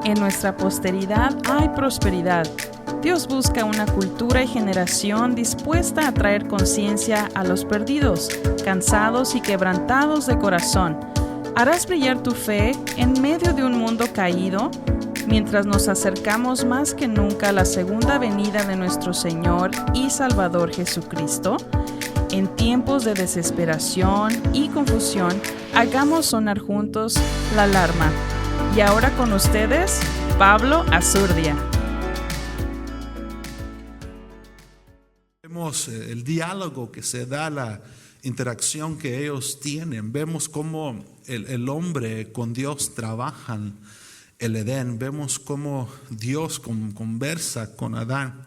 En nuestra posteridad hay prosperidad. Dios busca una cultura y generación dispuesta a traer conciencia a los perdidos, cansados y quebrantados de corazón. ¿Harás brillar tu fe en medio de un mundo caído? Mientras nos acercamos más que nunca a la segunda venida de nuestro Señor y Salvador Jesucristo, en tiempos de desesperación y confusión, hagamos sonar juntos la alarma. Y ahora con ustedes, Pablo Azurdia. Vemos el diálogo que se da, la interacción que ellos tienen. Vemos cómo el hombre con Dios trabajan el Edén. Vemos cómo Dios conversa con Adán.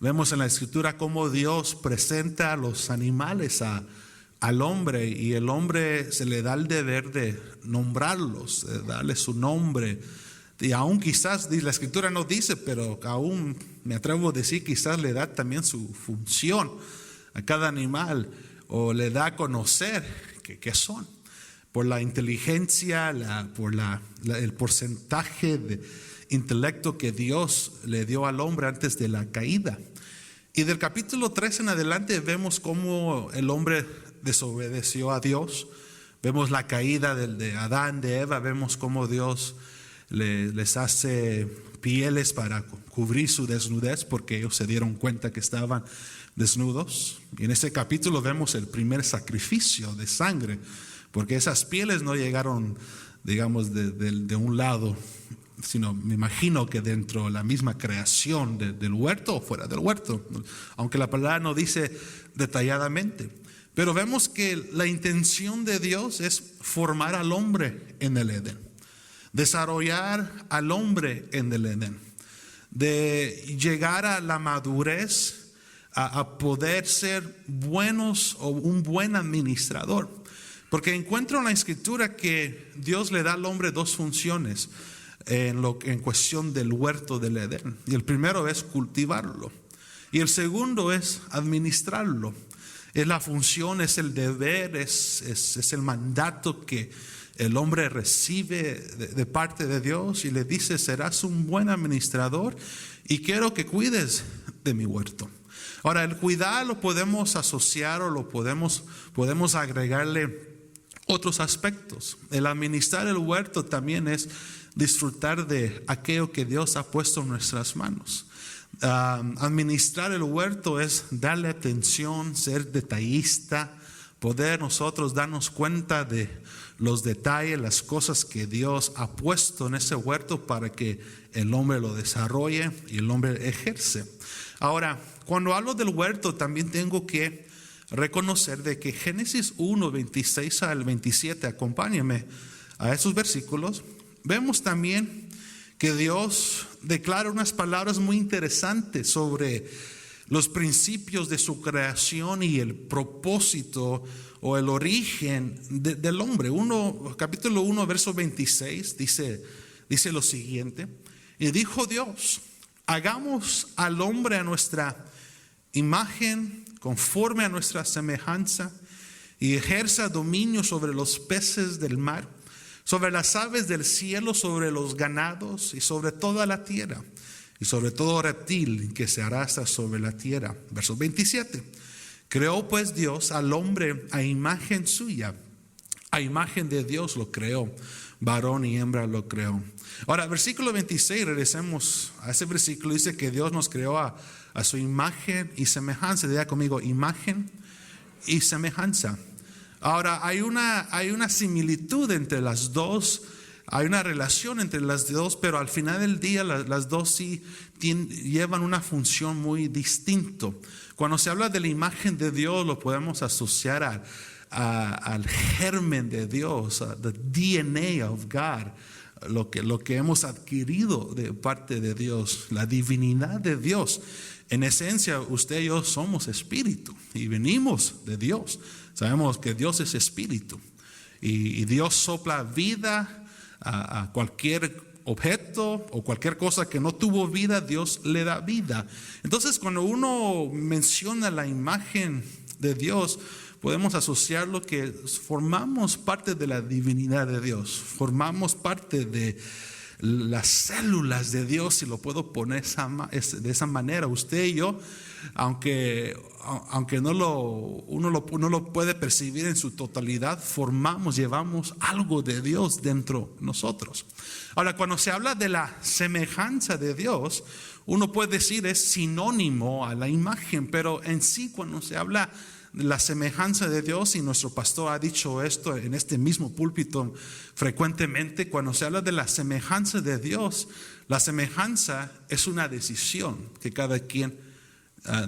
Vemos en la Escritura cómo Dios presenta a los animales al hombre, y el hombre se le da el deber de nombrarlos, de darle su nombre. Y aún quizás, la Escritura no dice, pero aún me atrevo a decir, quizás le da también su función a cada animal, o le da a conocer qué son, por la inteligencia, por el porcentaje de intelecto que Dios le dio al hombre antes de la caída. Y del capítulo 3 en adelante vemos cómo el hombre desobedeció a Dios. Vemos la caída de Adán, de Eva. Vemos cómo Dios les hace pieles para cubrir su desnudez, porque ellos se dieron cuenta que estaban desnudos. Y en este capítulo vemos el primer sacrificio de sangre, porque esas pieles no llegaron, digamos, de un lado, sino me imagino que dentro de la misma creación del huerto o fuera del huerto, aunque la palabra no dice detalladamente. Pero vemos que la intención de Dios es formar al hombre en el Edén, desarrollar al hombre en el Edén, de llegar a la madurez, a poder ser buenos o un buen administrador. Porque encuentro en la Escritura que Dios le da al hombre dos funciones en cuestión del huerto del Edén. Y el primero es cultivarlo, y el segundo es administrarlo. Es la función, es el deber, es el mandato que el hombre recibe de parte de Dios, y le dice: serás un buen administrador y quiero que cuides de mi huerto. Ahora, el cuidar lo podemos asociar o lo podemos agregarle otros aspectos. El administrar el huerto también es disfrutar de aquello que Dios ha puesto en nuestras manos. Administrar el huerto es darle atención, ser detallista, poder nosotros darnos cuenta de los detalles, las cosas que Dios ha puesto en ese huerto para que el hombre lo desarrolle y el hombre ejerce. Ahora, cuando hablo del huerto, también tengo que reconocer de que Génesis 1, 26 al 27, acompáñenme a esos versículos. Vemos también que Dios declara unas palabras muy interesantes sobre los principios de su creación y el propósito o el origen del hombre. Capítulo 1, verso 26 dice lo siguiente: y dijo Dios: hagamos al hombre a nuestra imagen, conforme a nuestra semejanza, y ejerza dominio sobre los peces del mar, sobre las aves del cielo, sobre los ganados y sobre toda la tierra, y sobre todo reptil que se arrastra sobre la tierra. Verso 27. Creó pues Dios al hombre a imagen suya, a imagen de Dios lo creó, varón y hembra lo creó. Ahora, versículo 26, regresemos a ese versículo. Dice que Dios nos creó a su imagen y semejanza. Diga conmigo: imagen y semejanza. Ahora, hay una similitud entre las dos, hay una relación entre las dos, pero al final del día las dos sí llevan una función muy distinta. Cuando se habla de la imagen de Dios, lo podemos asociar al germen de Dios, the DNA of God, lo que hemos adquirido de parte de Dios, la divinidad de Dios. En esencia, usted y yo somos espíritu y venimos de Dios. Sabemos que Dios es espíritu, y Dios sopla vida a cualquier objeto o cualquier cosa que no tuvo vida. Dios le da vida. Entonces, cuando uno menciona la imagen de Dios, podemos asociarlo que formamos parte de la divinidad de Dios, formamos parte las células de Dios, si lo puedo poner de esa manera. Usted y yo, aunque uno no lo puede percibir en su totalidad, llevamos algo de Dios dentro de nosotros. Ahora, cuando se habla de la semejanza de Dios, uno puede decir es sinónimo a la imagen, pero en sí, cuando se habla de la semejanza de Dios, y nuestro pastor ha dicho esto en este mismo púlpito frecuentemente, cuando se habla de la semejanza de Dios, la semejanza es una decisión que cada quien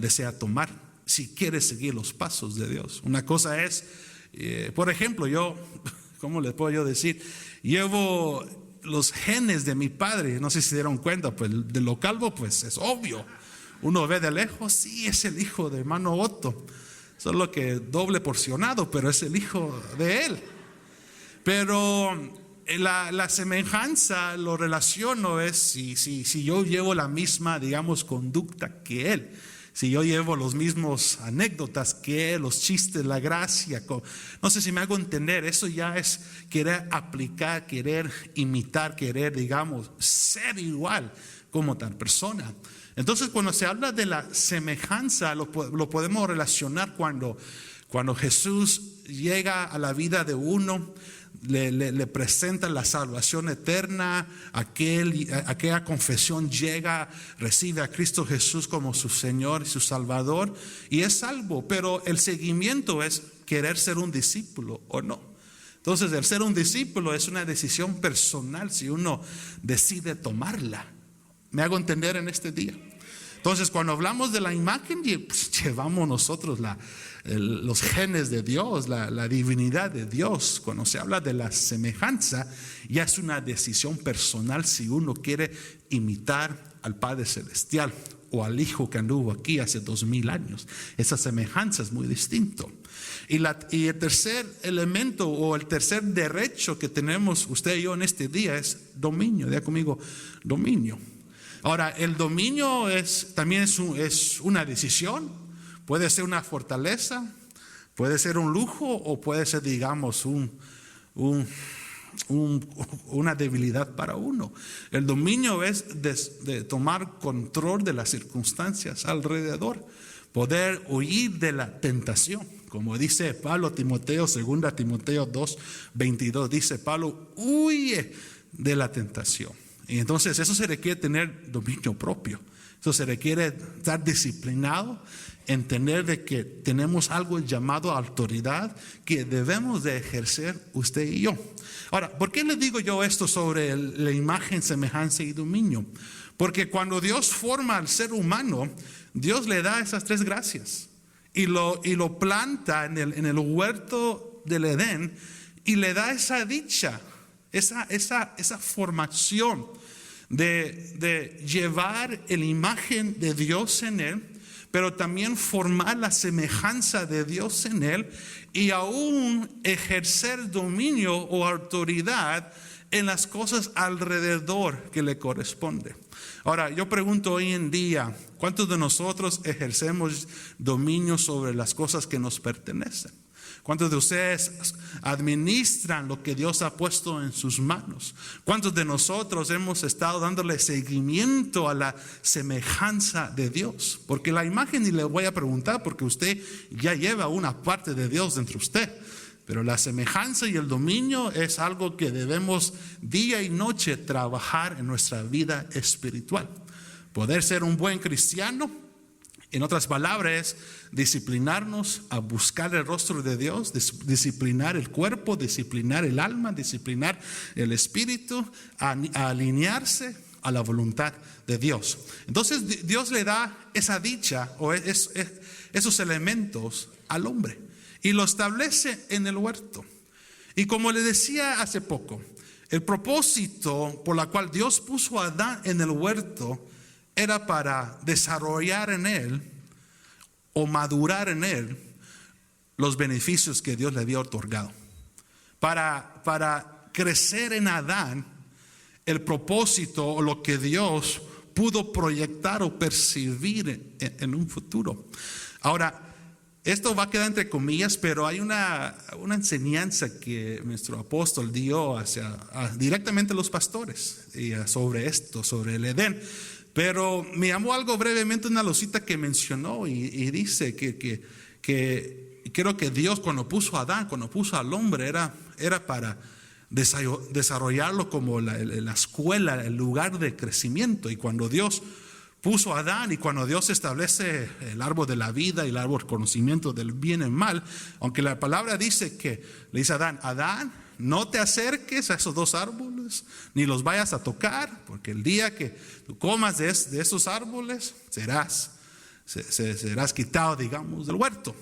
desea tomar si quiere seguir los pasos de Dios. Una cosa es, por ejemplo, yo, ¿cómo le puedo yo decir? Llevo los genes de mi padre, no sé si se dieron cuenta, pues de lo calvo, pues es obvio. Uno ve de lejos, sí, es el hijo de hermano Otto, solo que doble porcionado, pero es el hijo de él. Pero la semejanza, lo relaciono es si yo llevo la misma, digamos, conducta que él. Si yo llevo los mismos anécdotas que él, los chistes, la gracia, no sé si me hago entender. Eso ya es querer aplicar, querer imitar, querer, digamos, ser igual como tal persona. Entonces, cuando se habla de la semejanza, lo podemos relacionar cuando Jesús llega a la vida de uno, le presenta la salvación eterna, aquella confesión llega, recibe a Cristo Jesús como su Señor y su Salvador y es salvo, pero el seguimiento es querer ser un discípulo o no. Entonces, el ser un discípulo es una decisión personal si uno decide tomarla. ¿Me hago entender en este día? Entonces, cuando hablamos de la imagen, pues, llevamos nosotros los genes de Dios, la divinidad de Dios. Cuando se habla de la semejanza, ya es una decisión personal si uno quiere imitar al Padre Celestial o al Hijo que anduvo aquí hace 2000 años. Esa semejanza es muy distinto. Y el tercer elemento o el tercer derecho que tenemos usted y yo en este día es dominio. Diga conmigo, dominio. Ahora, el dominio también es una decisión, puede ser una fortaleza, puede ser un lujo o puede ser, digamos, una debilidad para uno. El dominio es de tomar control de las circunstancias alrededor, poder huir de la tentación. Como dice Pablo a Timoteo, 2 Timoteo 2:22, dice Pablo, huye de la tentación. Y entonces eso se requiere tener dominio propio. Eso se requiere estar disciplinado, entender de que tenemos algo llamado autoridad que debemos de ejercer usted y yo. Ahora, ¿por qué le digo yo esto sobre la imagen, semejanza y dominio? Porque cuando Dios forma al ser humano, Dios le da esas tres gracias y lo planta en el huerto del Edén y le da esa dicha, esa formación de llevar la imagen de Dios en él, pero también formar la semejanza de Dios en él y aún ejercer dominio o autoridad en las cosas alrededor que le corresponde. Ahora, yo pregunto hoy en día, ¿cuántos de nosotros ejercemos dominio sobre las cosas que nos pertenecen? ¿Cuántos de ustedes administran lo que Dios ha puesto en sus manos? ¿Cuántos de nosotros hemos estado dándole seguimiento a la semejanza de Dios? Porque la imagen, y le voy a preguntar, porque usted ya lleva una parte de Dios dentro de usted. Pero la semejanza y el dominio es algo que debemos día y noche trabajar en nuestra vida espiritual. Poder ser un buen cristiano, en otras palabras, disciplinarnos a buscar el rostro de Dios, disciplinar el cuerpo, disciplinar el alma, disciplinar el espíritu, a alinearse a la voluntad de Dios. Entonces Dios le da esa dicha o esos elementos al hombre y lo establece en el huerto. Y como le decía hace poco, el propósito por la cual Dios puso a Adán en el huerto era para desarrollar en él o madurar en él los beneficios que Dios le había otorgado. Para crecer en Adán el propósito o lo que Dios pudo proyectar o percibir en un futuro. Ahora, Esto va a quedar entre comillas, pero hay una enseñanza que nuestro apóstol dio directamente a los pastores sobre esto, sobre el Edén. Pero me llamó algo brevemente una losita que mencionó y dice que creo que Dios cuando puso a Adán, cuando puso al hombre, era para desarrollarlo como la escuela, el lugar de crecimiento. Y cuando Dios puso a Adán y cuando Dios establece el árbol de la vida y el árbol del conocimiento del bien y mal, aunque la palabra dice que le dice a Adán, no te acerques a esos dos árboles ni los vayas a tocar, porque el día que tú comas de esos árboles serás quitado, digamos, del huerto.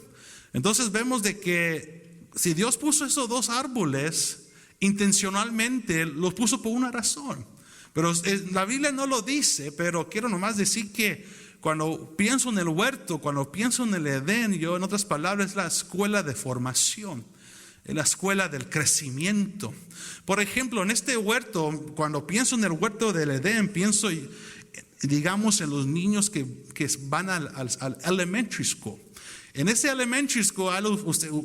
Entonces vemos de que si Dios puso esos dos árboles intencionalmente, los puso por una razón. Pero la Biblia no lo dice, pero quiero nomás decir que cuando pienso en el huerto, cuando pienso en el Edén, yo en otras palabras es la escuela de formación, es la escuela del crecimiento. Por ejemplo, en este huerto, cuando pienso en el huerto del Edén, pienso, digamos, en los niños que van al elementary school. En ese elementary school,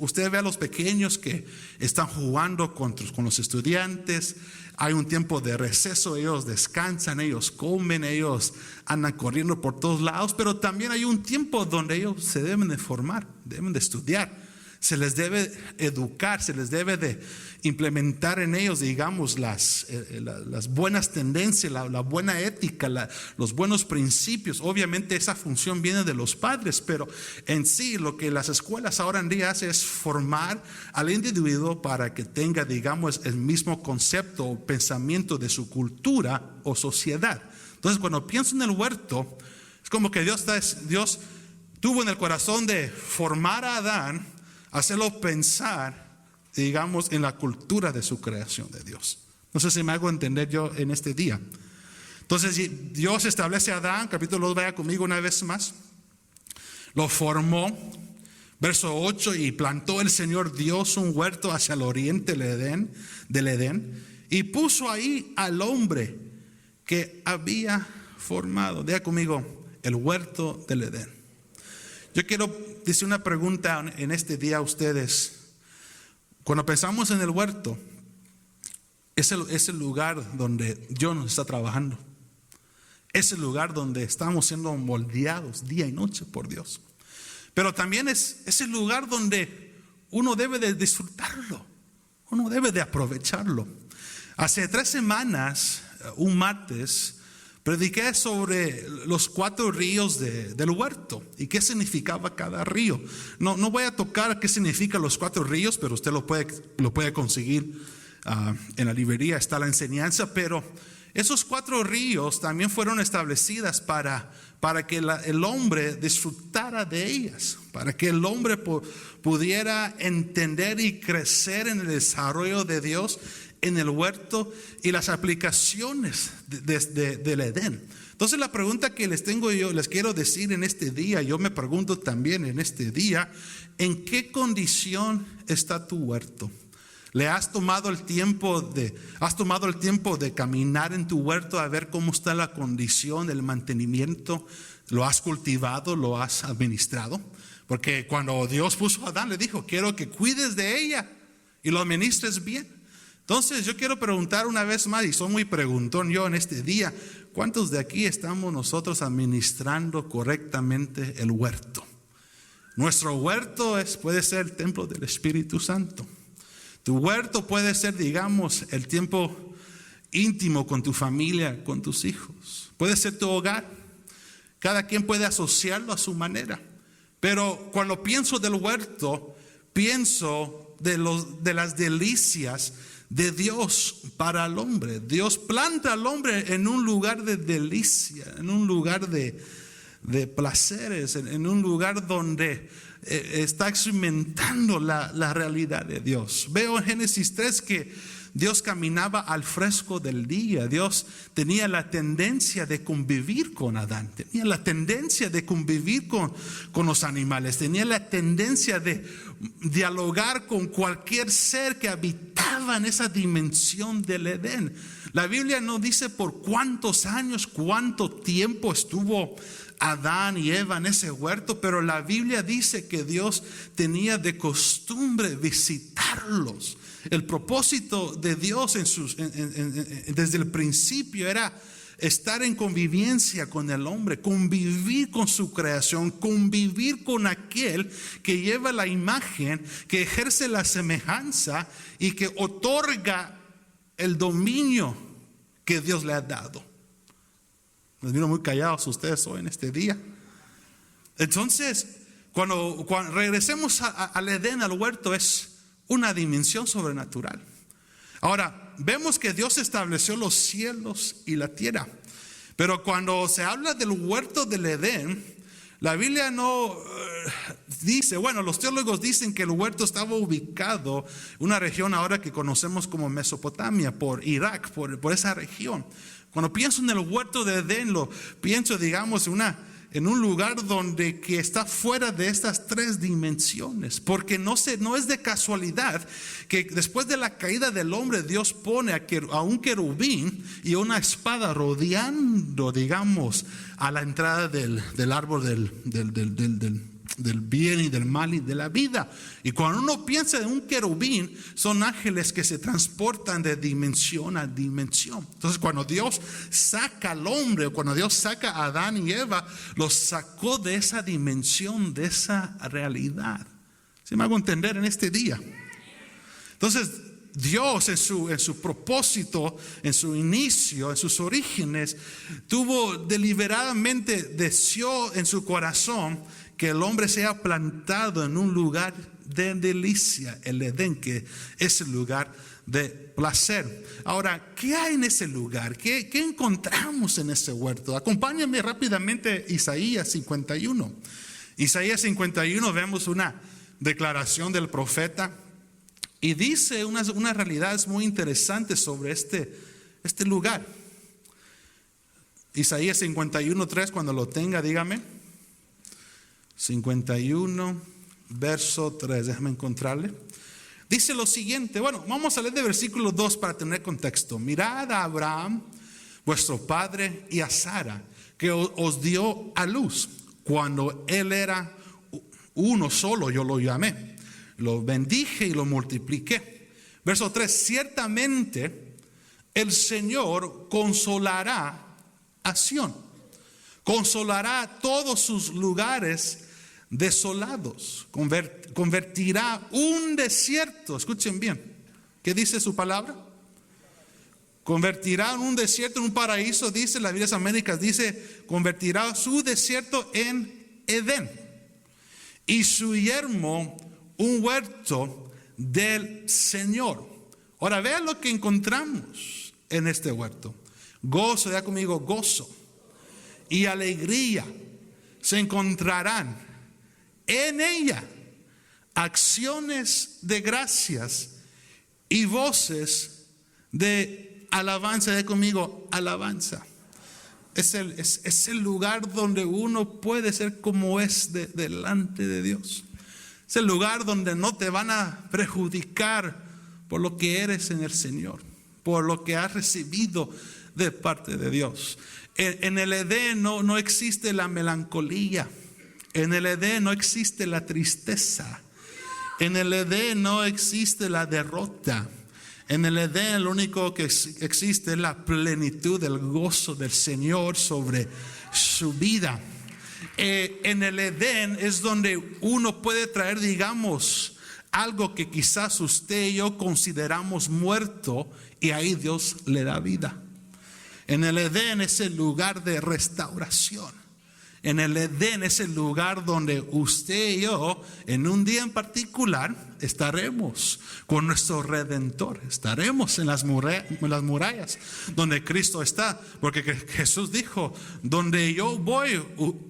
usted ve a los pequeños que están jugando con los estudiantes. Hay un tiempo de receso, ellos descansan, ellos comen, ellos andan corriendo por todos lados. Pero también hay un tiempo donde ellos se deben de formar, deben de estudiar. Se les debe educar, se les debe de implementar en ellos, digamos, las buenas tendencias, la buena ética, los buenos principios. Obviamente esa función viene de los padres, pero en sí lo que las escuelas ahora en día hacen es formar al individuo para que tenga, digamos, el mismo concepto o pensamiento de su cultura o sociedad. Entonces, cuando pienso en el huerto, es como que Dios tuvo en el corazón de formar a Adán, hacerlo pensar, digamos, en la cultura de su creación de Dios. No sé si me hago entender yo en este día. Entonces Dios establece a Adán, capítulo 2, vaya conmigo una vez más. Lo formó, verso 8, y plantó el Señor Dios un huerto hacia el oriente del Edén, y puso ahí al hombre que había formado. Diga conmigo, el huerto del Edén. Yo quiero decir una pregunta en este día a ustedes. Cuando pensamos en el huerto, es el lugar donde Dios nos está trabajando. Es el lugar donde estamos siendo moldeados día y noche por Dios. Pero también es el lugar donde uno debe de disfrutarlo. Uno debe de aprovecharlo. Hace 3 semanas, un martes, prediqué sobre los 4 ríos del huerto y qué significaba cada río. No voy a tocar qué significan los 4 ríos, pero usted lo puede conseguir en la librería, está la enseñanza. Pero esos 4 ríos también fueron establecidas para que el hombre disfrutara de ellas, para que el hombre pudiera entender y crecer en el desarrollo de Dios en el huerto y las aplicaciones del Edén. Entonces la pregunta que les quiero decir en este día, yo me pregunto también en este día, ¿en qué condición está tu huerto? ¿Has tomado el tiempo de caminar en tu huerto a ver cómo está la condición, el mantenimiento? ¿Lo has cultivado? ¿Lo has administrado? Porque cuando Dios puso a Adán, le dijo, quiero que cuides de ella y lo administres bien. Entonces yo quiero preguntar una vez más, y soy muy preguntón yo en este día, ¿cuántos de aquí estamos nosotros administrando correctamente el huerto? Nuestro huerto puede ser el templo del Espíritu Santo. Tu huerto puede ser, digamos, el tiempo íntimo con tu familia, con tus hijos. Puede ser tu hogar. Cada quien puede asociarlo a su manera. Pero cuando pienso del huerto, pienso de las delicias de Dios para el hombre. Dios planta al hombre en un lugar de delicia, en un lugar de placeres, en un lugar donde está experimentando la realidad de Dios. Veo en Génesis 3 que Dios caminaba al fresco del día. Dios tenía la tendencia de convivir con Adán, tenía la tendencia de convivir con los animales, tenía la tendencia de dialogar con cualquier ser que habitaba en esa dimensión del Edén. La Biblia no dice por cuántos años, cuánto tiempo estuvo Adán y Eva en ese huerto, pero la Biblia dice que Dios tenía de costumbre visitarlos. El propósito de Dios desde el principio era estar en convivencia con el hombre, convivir con su creación, convivir con aquel que lleva la imagen, que ejerce la semejanza y que otorga el dominio que Dios le ha dado. Nos vino muy callados ustedes hoy en este día. Entonces, cuando regresemos al Edén, al huerto, es una dimensión sobrenatural. Ahora, vemos que Dios estableció los cielos y la tierra. Pero cuando se habla del huerto del Edén, la Biblia no dice, bueno, los teólogos dicen que el huerto estaba ubicado en una región ahora que conocemos como Mesopotamia, por Irak, por esa región. Cuando pienso en el huerto de Edén, lo pienso, digamos, en un lugar que está fuera de estas tres dimensiones, porque no es de casualidad que después de la caída del hombre Dios pone a un querubín y una espada rodeando, digamos, a la entrada del árbol del bien y del mal y de la vida. Y cuando uno piensa en un querubín, son ángeles que se transportan de dimensión a dimensión. Entonces, cuando Dios saca al hombre, cuando Dios saca a Adán y Eva, los sacó de esa dimensión, de esa realidad. ¿Sí me hago entender en este día? Entonces, Dios en su propósito, en su inicio, en sus orígenes, deseó en su corazón que el hombre sea plantado en un lugar de delicia, el Edén, que es el lugar de placer. Ahora, ¿qué hay en ese lugar? ¿Qué encontramos en ese huerto? Acompáñame rápidamente a Isaías 51. Isaías 51 vemos una declaración del profeta y dice unas realidades muy interesantes sobre este lugar. Isaías 51:3, cuando lo tenga, dígame. 51, verso 3, déjame encontrarle. Dice lo siguiente, bueno, vamos a leer de versículo 2 para tener contexto. Mirad a Abraham, vuestro padre, y a Sara, que os dio a luz. Cuando él era uno solo, yo lo llamé, lo bendije y lo multipliqué. Verso 3, ciertamente el Señor consolará a Sión, consolará todos sus lugares desolados, convertirá un desierto, escuchen bien, ¿qué dice su palabra? Convertirá un desierto en un paraíso, dice la Biblia de las Américas, dice, convertirá su desierto en Edén y su yermo un huerto del Señor. Ahora vean lo que encontramos en este huerto. Gozo, ya conmigo, gozo y alegría se encontrarán en ella, acciones de gracias y voces de alabanza. De conmigo, alabanza. Es el lugar donde uno puede ser como es delante de Dios. Es el lugar donde no te van a perjudicar por lo que eres en el Señor, por lo que has recibido de parte de Dios. En el Edén no existe la melancolía. En el Edén no existe la tristeza. En el Edén no existe la derrota. En el Edén lo único que existe es la plenitud del gozo del Señor sobre su vida. En el Edén es donde uno puede traer, digamos, algo que quizás usted y yo consideramos muerto, y ahí Dios le da vida. En el Edén es el lugar de restauración. En el Edén es el lugar donde usted y yo, en un día en particular, estaremos con nuestro Redentor. Estaremos en las murallas donde Cristo está. Porque Jesús dijo, donde yo voy,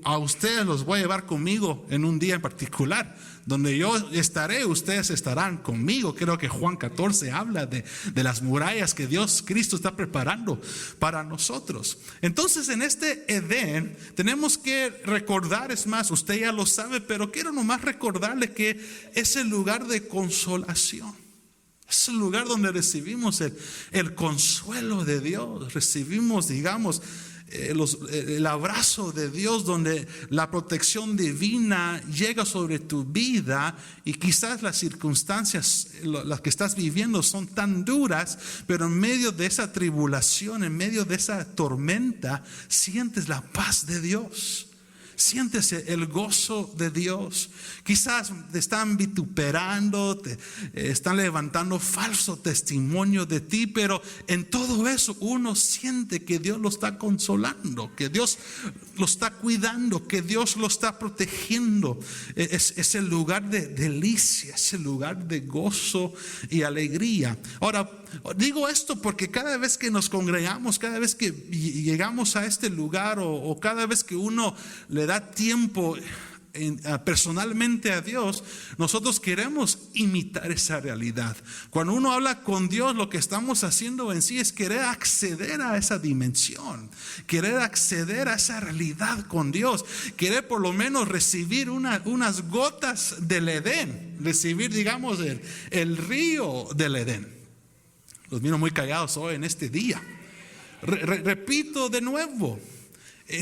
a ustedes los voy a llevar conmigo en un día en particular. Donde yo estaré, ustedes estarán conmigo. Creo que Juan 14 habla de las murallas que Cristo está preparando para nosotros. Entonces, en este Edén tenemos que recordar, es más, usted ya lo sabe, pero quiero nomás recordarle que es el lugar de consolación. Es el lugar donde recibimos el consuelo de Dios. Recibimos, digamos, el abrazo de Dios, donde la protección divina llega sobre tu vida, y quizás las circunstancias las que estás viviendo son tan duras, pero en medio de esa tribulación, en medio de esa tormenta, sientes la paz de Dios. Sientes el gozo de Dios. Quizás te están vituperando, te están levantando falso testimonio de ti, pero en todo eso uno siente que Dios lo está consolando, que Dios lo está cuidando, que Dios lo está protegiendo. Es el lugar de delicia, es el lugar de gozo y alegría. Ahora, digo esto porque cada vez que nos congregamos, cada vez que llegamos a este lugar, o cada vez que uno le da tiempo personalmente a Dios, nosotros queremos imitar esa realidad. Cuando uno habla con Dios, lo que estamos haciendo en sí es querer acceder a esa dimensión, querer acceder a esa realidad con Dios, querer por lo menos recibir unas gotas del Edén, recibir, digamos, el río del Edén. Los miro muy callados hoy en este día. Repito de nuevo.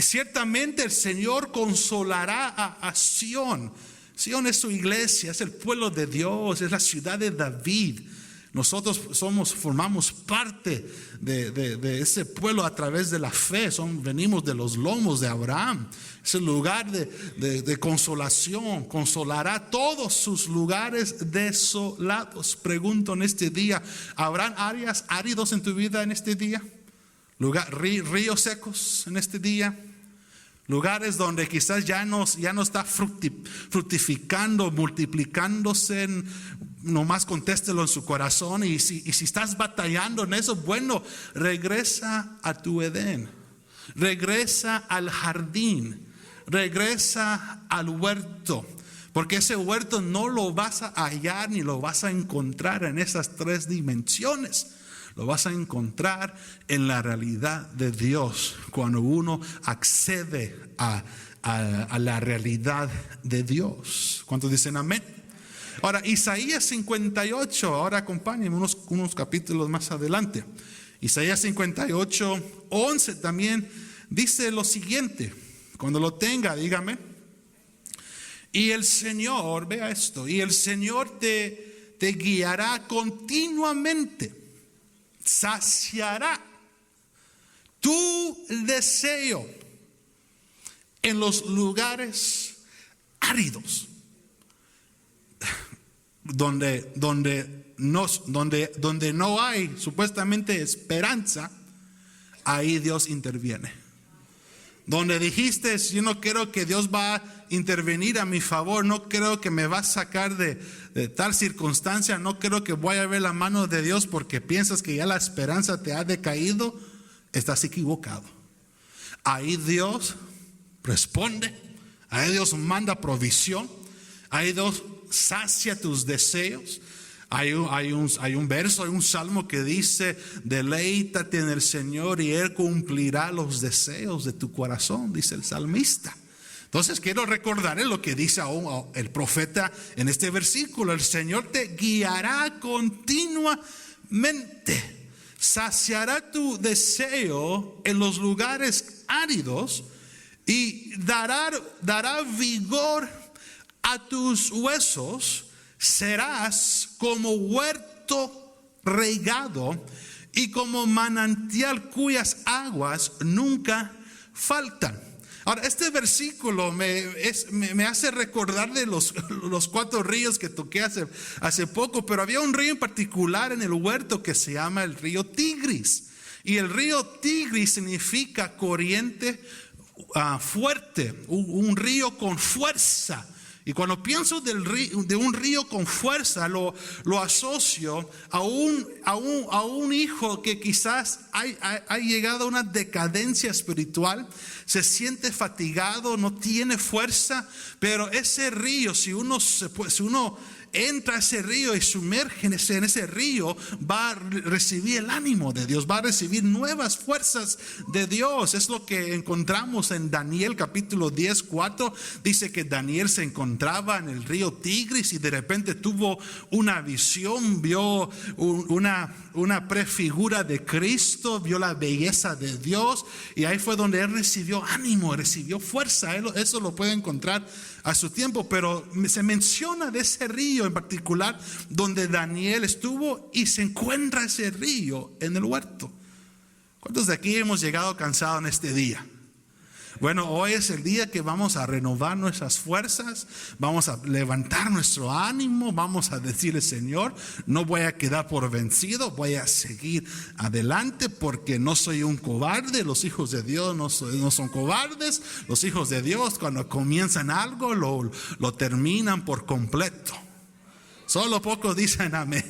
Ciertamente el Señor consolará a Sión. Sión es su iglesia, es el pueblo de Dios, es la ciudad de David. Nosotros formamos parte de ese pueblo a través de la fe. Venimos de los lomos de Abraham. Es el lugar de consolación. Consolará todos sus lugares desolados. Pregunto en este día, ¿habrán áreas áridos en tu vida en este día? Ríos secos en este día, lugares donde quizás ya no está fructificando, multiplicándose. Nomás contéstelo en su corazón, y si estás batallando en eso, bueno, regresa a tu Edén, regresa al jardín, regresa al huerto, porque ese huerto no lo vas a hallar ni lo vas a encontrar en esas tres dimensiones. Lo vas a encontrar en la realidad de Dios, cuando uno accede a la realidad de Dios. ¿Cuántos dicen amén? Ahora, Isaías 58, ahora acompáñenme unos capítulos más adelante. Isaías 58, 11 también dice lo siguiente. Cuando lo tenga, dígame. Y el Señor, vea esto, y el Señor te guiará continuamente. Saciará tu deseo en los lugares áridos, donde no hay supuestamente esperanza. Ahí Dios interviene. Donde dijiste, yo no creo que Dios va a intervenir a mi favor, no creo que me va a sacar de tal circunstancia, no creo que voy a ver la mano de Dios, porque piensas que ya la esperanza te ha decaído, estás equivocado. Ahí Dios responde, ahí Dios manda provisión, ahí Dios sacia tus deseos. Hay un verso, hay un salmo que dice: deleítate en el Señor y Él cumplirá los deseos de tu corazón, dice el salmista. Entonces quiero recordarle lo que dice el profeta en este versículo: el Señor te guiará continuamente, saciará tu deseo en los lugares áridos y dará vigor a tus huesos. Serás como huerto regado y como manantial cuyas aguas nunca faltan. Ahora, este versículo me hace recordar de los 4 ríos que toqué hace poco, pero había un río en particular en el huerto que se llama el río Tigris. Y el río Tigris significa corriente fuerte, un río con fuerza. Y cuando pienso de un río con fuerza, lo asocio a un hijo que quizás ha llegado a una decadencia espiritual, se siente fatigado, no tiene fuerza, pero ese río, si uno entra a ese río y sumérgese en ese río, va a recibir el ánimo de Dios, va a recibir nuevas fuerzas de Dios. Es lo que encontramos en Daniel capítulo 10, 4. Dice que Daniel se encontraba en el río Tigris y de repente tuvo una visión, vio una prefigura de Cristo, vio la belleza de Dios, y ahí fue donde él recibió ánimo, recibió fuerza. Eso lo puede encontrar a su tiempo, pero se menciona de ese río en particular donde Daniel estuvo, y se encuentra ese río en el huerto. ¿Cuántos de aquí hemos llegado cansados en este día? Bueno, hoy es el día que vamos a renovar nuestras fuerzas, vamos a levantar nuestro ánimo, vamos a decirle: Señor, no voy a quedar por vencido, voy a seguir adelante porque no soy un cobarde. Los hijos de Dios no son cobardes. Los hijos de Dios, cuando comienzan algo, lo terminan por completo. Solo pocos dicen amén.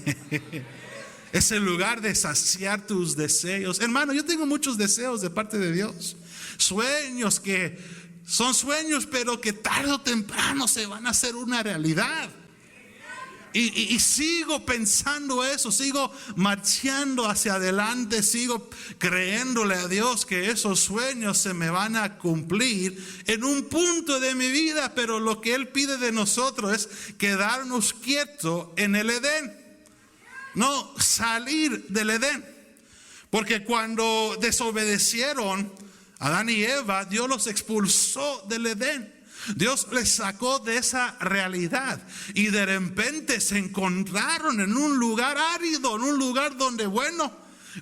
Es el lugar de saciar tus deseos. Hermano, yo tengo muchos deseos de parte de Dios. Sueños que son sueños, pero que tarde o temprano se van a hacer una realidad. Y sigo pensando eso, sigo marchando hacia adelante, sigo creyéndole a Dios que esos sueños se me van a cumplir en un punto de mi vida. Pero lo que Él pide de nosotros es quedarnos quietos en el Edén, no salir del Edén. Porque cuando desobedecieron Adán y Eva, Dios los expulsó del Edén. Dios les sacó de esa realidad y de repente se encontraron en un lugar árido, en un lugar donde, bueno,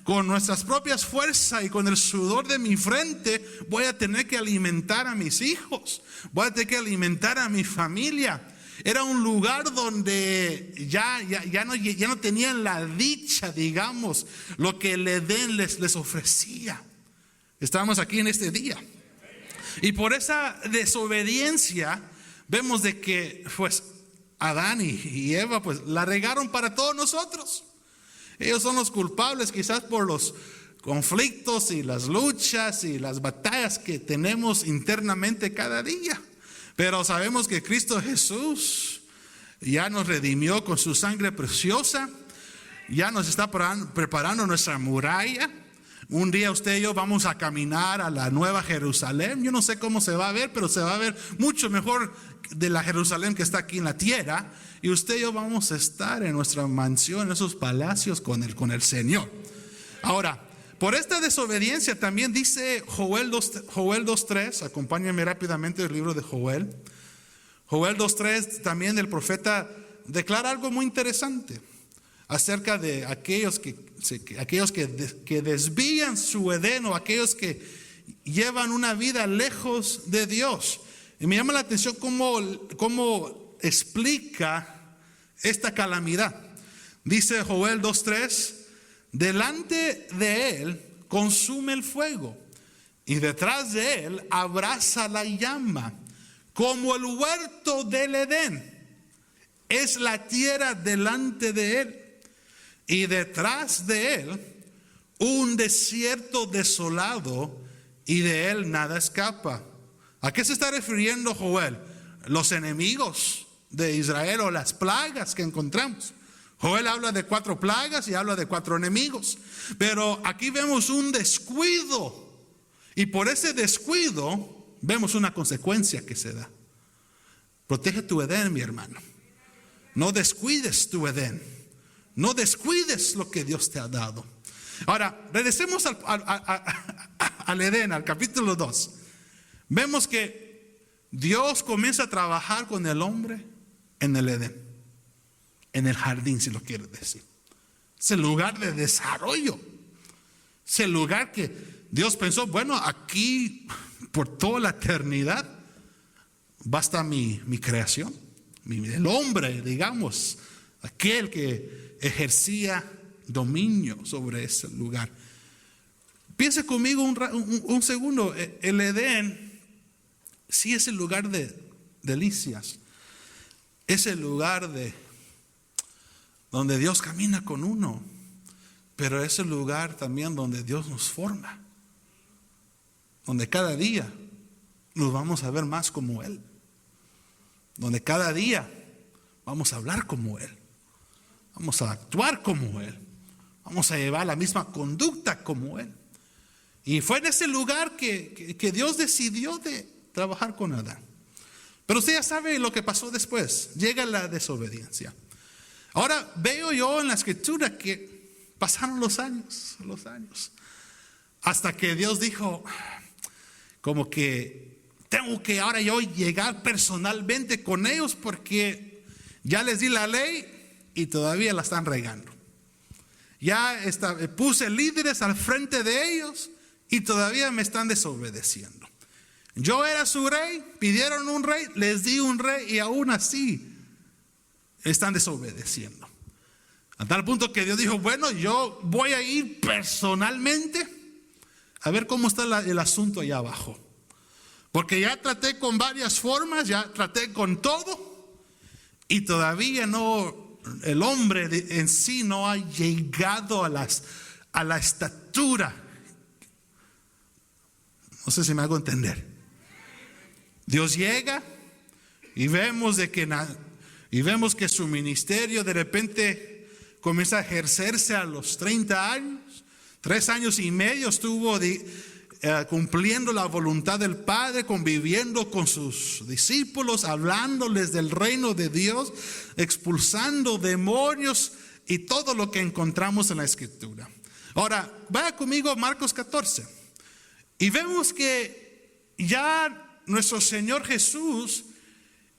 con nuestras propias fuerzas y con el sudor de mi frente voy a tener que alimentar a mis hijos, voy a tener que alimentar a mi familia. Era un lugar donde ya no tenían la dicha, digamos, lo que el Edén les ofrecía. Estamos aquí en este día. Y por esa desobediencia vemos de que pues Adán y Eva pues la regaron para todos nosotros. Ellos son los culpables quizás por los conflictos y las luchas y las batallas que tenemos internamente cada día. Pero sabemos que Cristo Jesús ya nos redimió con su sangre preciosa. Ya nos está preparando nuestra muralla. Un día usted y yo vamos a caminar a la Nueva Jerusalén. Yo no sé cómo se va a ver, pero se va a ver mucho mejor de la Jerusalén que está aquí en la tierra. Y usted y yo vamos a estar en nuestra mansión, en esos palacios con el Señor. Ahora, por esta desobediencia también dice Joel 2:3. Acompáñenme rápidamente el libro de Joel. Joel 2:3 también el profeta declara algo muy interesante acerca de aquellos que desvían su Edén, o aquellos que llevan una vida lejos de Dios. Y me llama la atención cómo explica esta calamidad. Dice Joel 2:3: delante de él consume el fuego, y detrás de él abraza la llama, como el huerto del Edén. Es la tierra delante de él, y detrás de él un desierto desolado, y de él nada escapa. ¿A qué se está refiriendo Joel? Los enemigos de Israel, o las plagas que encontramos. Joel habla de 4 plagas y habla de 4 enemigos. Pero aquí vemos un descuido, y por ese descuido vemos una consecuencia que se da. Protege tu Edén, mi hermano. No descuides tu Edén. No descuides lo que Dios te ha dado. Ahora, regresemos al Edén, al capítulo 2. Vemos que Dios comienza a trabajar con el hombre en el Edén, en el jardín, si lo quiere decir. Es el lugar de desarrollo. Es el lugar que Dios pensó: bueno, aquí por toda la eternidad va a estar mi creación, el hombre, digamos, aquel que ejercía dominio sobre ese lugar. Piense conmigo un segundo. El Edén sí es el lugar de delicias, es el lugar donde Dios camina con uno, pero es el lugar también donde Dios nos forma, donde cada día nos vamos a ver más como Él, donde cada día vamos a hablar como Él, vamos a actuar como Él, vamos a llevar la misma conducta como Él. Y fue en ese lugar que Dios decidió de trabajar con Adán. Pero usted ya sabe lo que pasó después. Llega la desobediencia. Ahora veo yo en la escritura que pasaron los años, hasta que Dios dijo, como que tengo que ahora yo llegar personalmente con ellos, porque ya les di la ley y todavía la están regando. Ya puse líderes al frente de ellos y todavía me están desobedeciendo. Yo era su rey, pidieron un rey, les di un rey y aún así están desobedeciendo. A tal punto que Dios dijo, bueno, yo voy a ir personalmente a ver cómo está el asunto allá abajo. Porque ya traté con varias formas, ya traté con todo y todavía no, el hombre en sí no ha llegado a la estatura. No sé si me hago entender. Dios llega y vemos que su ministerio de repente comienza a ejercerse a los 30 años. 3 años y medio estuvo cumpliendo la voluntad del Padre, conviviendo con sus discípulos, hablándoles del reino de Dios, expulsando demonios y todo lo que encontramos en la Escritura. Ahora, vaya conmigo a Marcos 14. Y vemos que ya nuestro Señor Jesús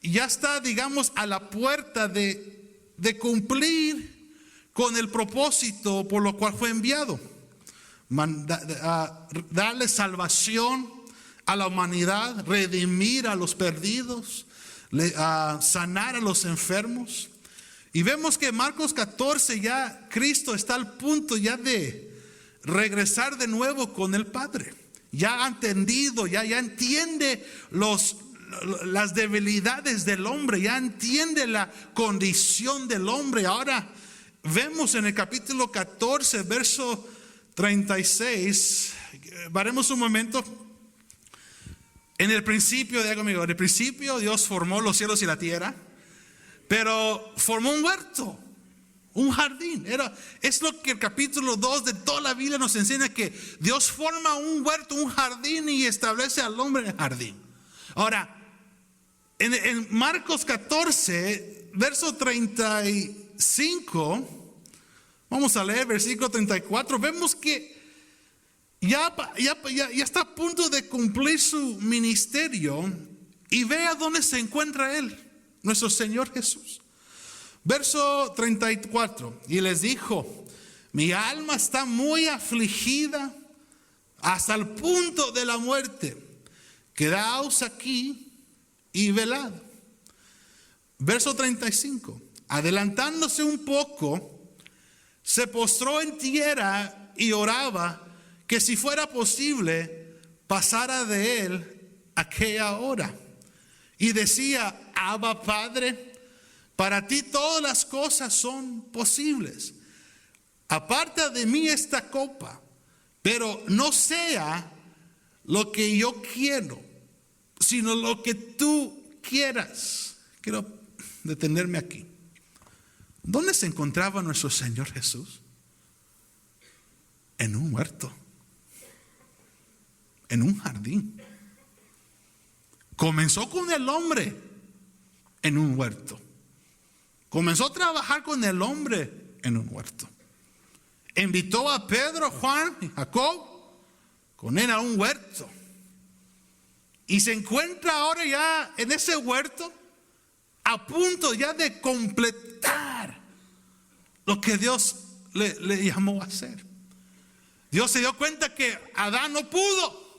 ya está, digamos, a la puerta de cumplir con el propósito por lo cual fue enviado. Darle salvación a la humanidad, redimir a los perdidos, sanar a los enfermos. Y vemos que en Marcos 14 ya Cristo está al punto ya de regresar de nuevo con el Padre. Ya ha entendido, ya entiende las debilidades del hombre, ya entiende la condición del hombre. Ahora vemos en el capítulo 14, verso 36, paremos un momento. En el principio, diga conmigo, en el principio Dios formó los cielos y la tierra, pero formó un huerto, un jardín. Es lo que el capítulo 2 de toda la Biblia nos enseña, que Dios forma un huerto, un jardín, y establece al hombre en el jardín. Ahora, en Marcos 14, verso 35, vamos a leer versículo 34, vemos que ya está a punto de cumplir su ministerio, y vea dónde se encuentra Él, nuestro Señor Jesús. Verso 34, y les dijo, mi alma está muy afligida hasta el punto de la muerte. Quedaos aquí y velad. Verso 35, adelantándose un poco, se postró en tierra y oraba que si fuera posible pasara de él aquella hora. Y decía, Abba Padre, para ti todas las cosas son posibles. Aparta de mí esta copa, pero no sea lo que yo quiero, sino lo que tú quieras. Quiero detenerme aquí. ¿Dónde se encontraba nuestro Señor Jesús? En un huerto, en un jardín. Comenzó con el hombre en un huerto. Comenzó a trabajar con el hombre en un huerto. Invitó a Pedro, Juan y Jacob con él a un huerto. Y se encuentra ahora ya en ese huerto, a punto ya de completar lo que Dios le llamó a hacer. Dios se dio cuenta que Adán no pudo.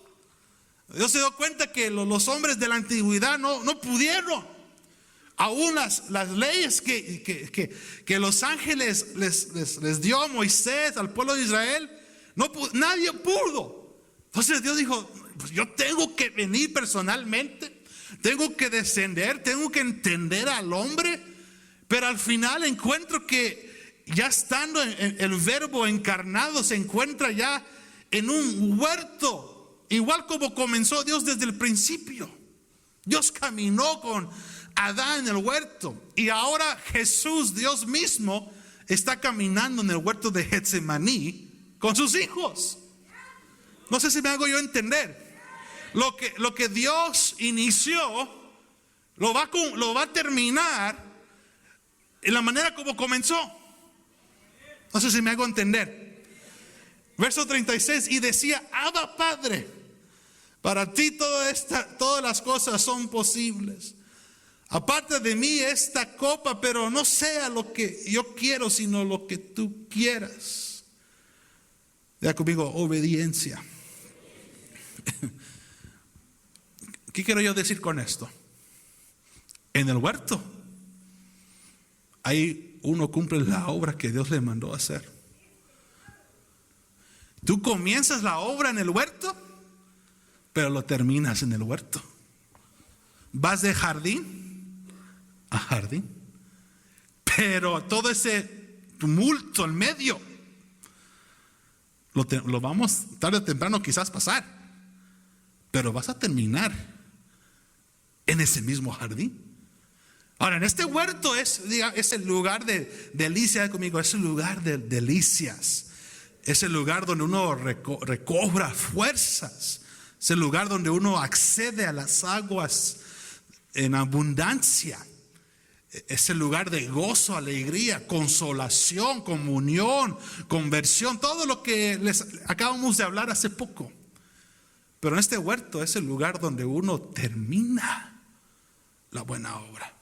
Dios se dio cuenta que los hombres de la antigüedad no pudieron. Aún las leyes que los ángeles les dio a Moisés, al pueblo de Israel, nadie pudo. Entonces Dios dijo, pues yo tengo que venir personalmente, tengo que descender, tengo que entender al hombre. Pero al final encuentro que ya estando el verbo encarnado, se encuentra ya en un huerto, igual como comenzó Dios desde el principio. Dios caminó con Adán en el huerto. Y ahora Jesús, Dios mismo, está caminando en el huerto de Getsemaní con sus hijos. No sé si me hago yo entender. Lo que Dios inició, lo va a terminar en la manera como comenzó. No sé si me hago entender. Verso 36, y decía: Abba, Padre, para ti todas las cosas son posibles. Aparte de mí esta copa, pero no sea lo que yo quiero, sino lo que tú quieras. Ya conmigo, obediencia. ¿Qué quiero yo decir con esto? En el huerto, ahí uno cumple la obra que Dios le mandó a hacer. Tú comienzas la obra en el huerto, pero lo terminas en el huerto. Vas de jardín a jardín, pero todo ese tumulto en medio lo vamos tarde o temprano quizás pasar, pero vas a terminar en ese mismo jardín. Ahora, en este huerto es el lugar de delicias conmigo, es el lugar de delicias, es el lugar donde uno recobra fuerzas, es el lugar donde uno accede a las aguas en abundancia. Es el lugar de gozo, alegría, consolación, comunión, conversión, todo lo que les acabamos de hablar hace poco. Pero en este huerto es el lugar donde uno termina la buena obra.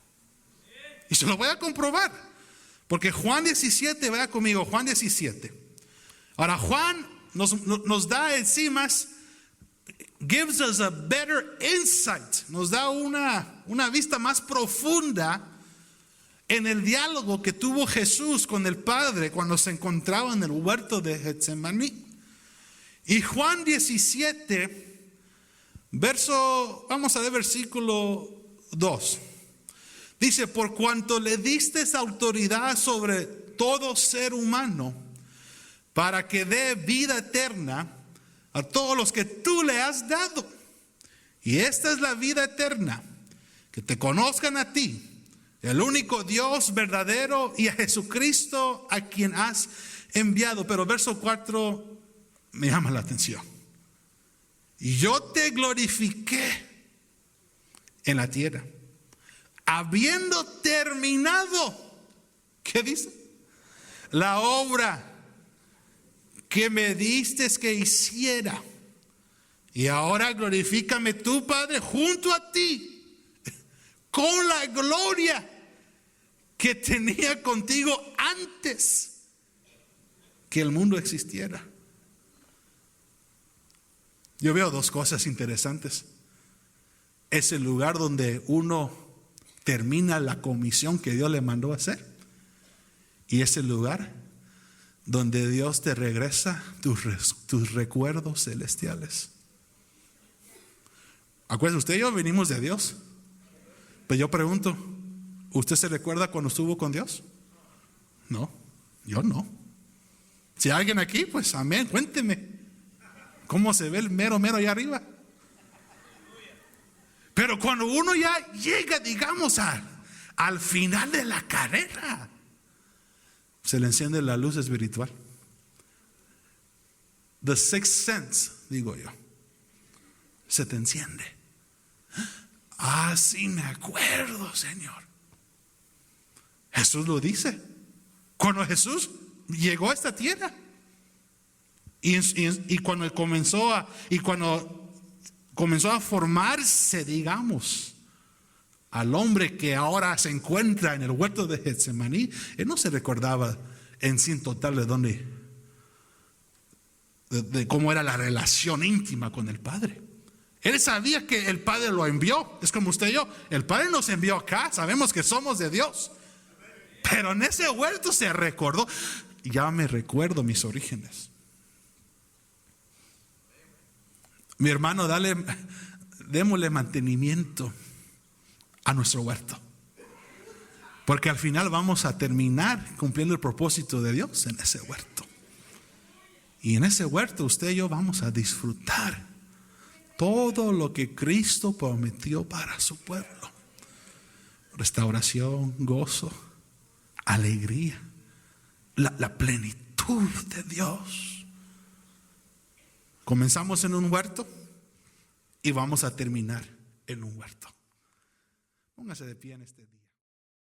Y se lo voy a comprobar, porque Juan 17, vaya conmigo, Juan 17. Ahora Juan nos da encima, gives us a better insight, nos da una vista más profunda en el diálogo que tuvo Jesús con el Padre cuando se encontraba en el huerto de Getsemaní. Y Juan 17, vamos a ver versículo 2. Dice: por cuanto le diste autoridad sobre todo ser humano, para que dé vida eterna a todos los que tú le has dado. Y esta es la vida eterna, que te conozcan a ti, el único Dios verdadero, y a Jesucristo a quien has enviado. Pero verso 4 me llama la atención. Y yo te glorifiqué en la tierra, habiendo terminado, ¿qué dice? La obra que me diste que hiciera. Y ahora glorifícame tú, Padre, junto a ti, con la gloria que tenía contigo antes que el mundo existiera. Yo veo dos cosas interesantes. Es el lugar donde uno termina la comisión que Dios le mandó a hacer, y es el lugar donde Dios te regresa tus recuerdos celestiales. Acuérdense, usted y yo venimos de Dios. Pero yo pregunto, ¿usted se recuerda cuando estuvo con Dios? No, yo no. Si hay alguien aquí, pues amén, cuénteme cómo se ve el mero allá arriba. Pero cuando uno ya llega, digamos, al final de la carrera, se le enciende la luz espiritual. The sixth sense, digo yo, se te enciende. Ah, sí, me acuerdo, Señor. Jesús lo dice. Cuando Jesús llegó a esta tierra, y cuando comenzó a formarse, digamos, al hombre que ahora se encuentra en el huerto de Getsemaní, él no se recordaba en sí total de cómo era la relación íntima con el Padre. Él sabía que el Padre lo envió. Es como usted y yo, el Padre nos envió acá, sabemos que somos de Dios. Pero en ese huerto se recordó: ya me recuerdo mis orígenes. Mi hermano, démosle mantenimiento a nuestro huerto, porque al final vamos a terminar cumpliendo el propósito de Dios en ese huerto. Y en ese huerto usted y yo vamos a disfrutar todo lo que Cristo prometió para su pueblo. restauración, gozo, alegría, la plenitud de Dios. Comenzamos en un huerto y vamos a terminar en un huerto. Póngase de pie en este día.